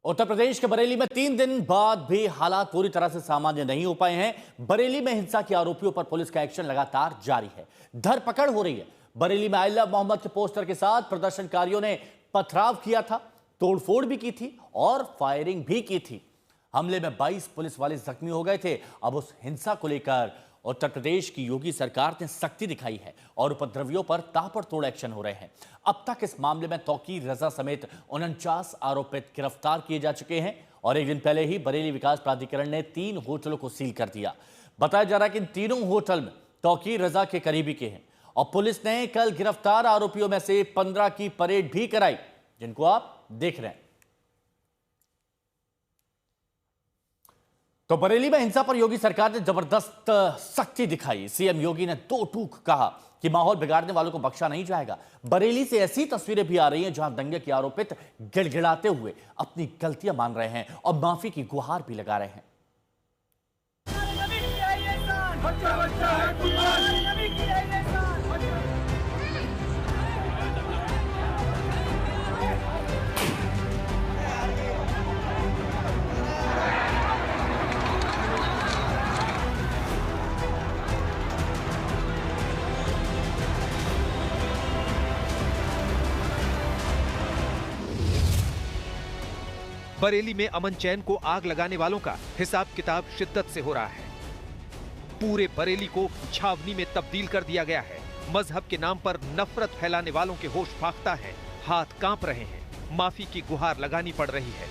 उत्तर प्रदेश के बरेली में 3 दिन बाद भी हालात पूरी तरह से सामान्य नहीं हो पाए हैं। बरेली में हिंसा के आरोपियों पर पुलिस का एक्शन लगातार जारी है, धरपकड़ हो रही है। बरेली में आई लव मोहम्मद के पोस्टर के साथ प्रदर्शनकारियों ने पथराव किया था, तोड़फोड़ भी की थी और फायरिंग भी की थी। हमले में 22 पुलिस वाले जख्मी हो गए थे। अब उस हिंसा को लेकर उत्तर प्रदेश की योगी सरकार ने सख्ती दिखाई है और उपद्रवियों पर ताबड़तोड़ एक्शन हो रहे हैं। अब तक इस मामले में तौकीर रजा समेत 49 आरोपित गिरफ्तार किए जा चुके हैं और एक दिन पहले ही बरेली विकास प्राधिकरण ने 3 होटलों को सील कर दिया। बताया जा रहा है कि इन तीनों होटल में तौकीर रजा के करीबी के हैं और पुलिस ने कल गिरफ्तार आरोपियों में से 15 की परेड भी कराई, जिनको आप देख रहे हैं। तो बरेली में हिंसा पर योगी सरकार ने जबरदस्त सख्ती दिखाई। सीएम योगी ने 2 टूक कहा कि माहौल बिगाड़ने वालों को बख्शा नहीं जाएगा। बरेली से ऐसी तस्वीरें भी आ रही हैं जहां दंगे के आरोपित गिड़गिड़ाते हुए अपनी गलतियां मान रहे हैं और माफी की गुहार भी लगा रहे हैं। बरेली में अमन चैन को आग लगाने वालों का हिसाब किताब शिद्दत से हो रहा है। पूरे बरेली को छावनी में तब्दील कर दिया गया है। मजहब के नाम पर नफरत फैलाने वालों के होश फाख्ता है, हाथ कांप रहे हैं, माफी की गुहार लगानी पड़ रही है।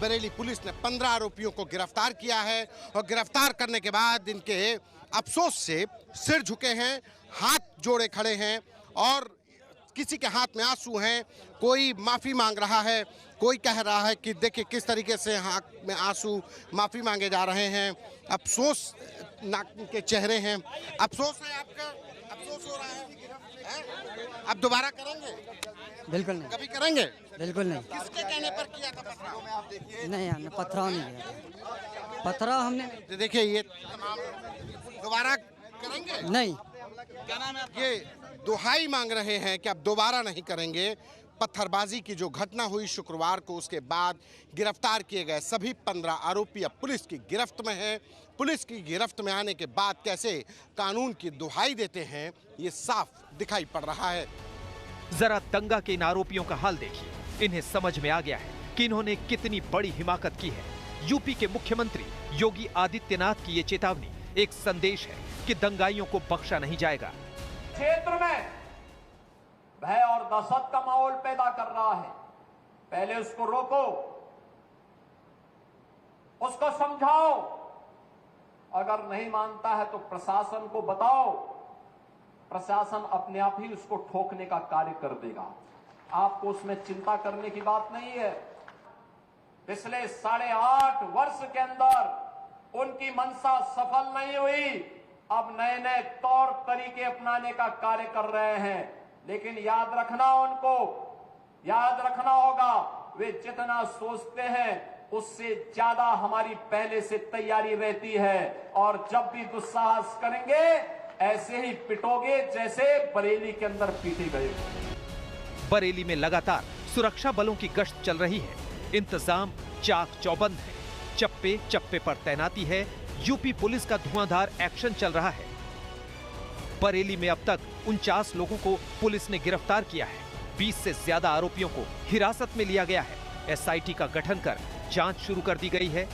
बरेली पुलिस ने 15 आरोपियों को गिरफ्तार किया है और गिरफ्तार करने के बाद इनके अफसोस से सिर झुके हैं, हाथ जोड़े खड़े हैं और किसी के हाथ में आंसू हैं। कोई माफी मांग रहा है, कोई कह रहा है कि देखिए किस तरीके से हाथ में आंसू माफी मांगे जा रहे हैं। अफसोस नाक के चेहरे हैं। अफसोस है आपका, अफसोस हो रहा है। अब दोबारा करेंगे? बिल्कुल नहीं। कभी करेंगे? बिल्कुल नहीं। किसके कहने पर किया था पथराव? नहीं, हमने पथराव नहीं किया। पथराव हमने तो देखिए ये दोबारा करेंगे? नहीं। क्या नाम है? ये दुहाई मांग रहे हैं कि अब दोबारा नहीं करेंगे। पत्थरबाजी की जो घटना हुई शुक्रवार को, उसके बाद गिरफ्तार किए गए सभी 15 आरोपी अब पुलिस की गिरफ्त में हैं। पुलिस की गिरफ्त में आने के बाद कैसे कानून की दुहाई देते हैं, ये साफ दिखाई पड़ रहा है। जरा दंगा के इन आरोपियों का हाल देखिए। इन्हें समझ में आ गया है कि इन्होंने कितनी बड़ी हिमाकत की है। यूपी के मुख्यमंत्री योगी आदित्यनाथ की ये चेतावनी एक संदेश है कि दंगाइयों को बख्शा नहीं जाएगा। क्षेत्र में भय और दहशत का माहौल पैदा कर रहा है, पहले उसको रोको, उसको समझाओ। अगर नहीं मानता है तो प्रशासन को बताओ, प्रशासन अपने आप ही उसको ठोकने का कार्य कर देगा। आपको उसमें चिंता करने की बात नहीं है। पिछले 8.5 वर्ष के अंदर उनकी मंशा सफल नहीं हुई। अब नए नए तौर तरीके अपनाने का कार्य कर रहे हैं, लेकिन याद रखना, उनको याद रखना होगा, वे जितना सोचते हैं उससे ज्यादा हमारी पहले से तैयारी रहती है और जब भी दुस्साहस करेंगे ऐसे ही पिटोगे जैसे बरेली के अंदर पीटे गए। बरेली में लगातार सुरक्षा बलों की गश्त चल रही है। इंतजाम चाक चौबंद है, चप्पे चप्पे पर तैनाती है। यूपी पुलिस का धुआंधार एक्शन चल रहा है। बरेली में अब तक 49 लोगों को पुलिस ने गिरफ्तार किया है। 20 से ज्यादा आरोपियों को हिरासत में लिया गया है। एसआईटी का गठन कर जांच शुरू कर दी गई है।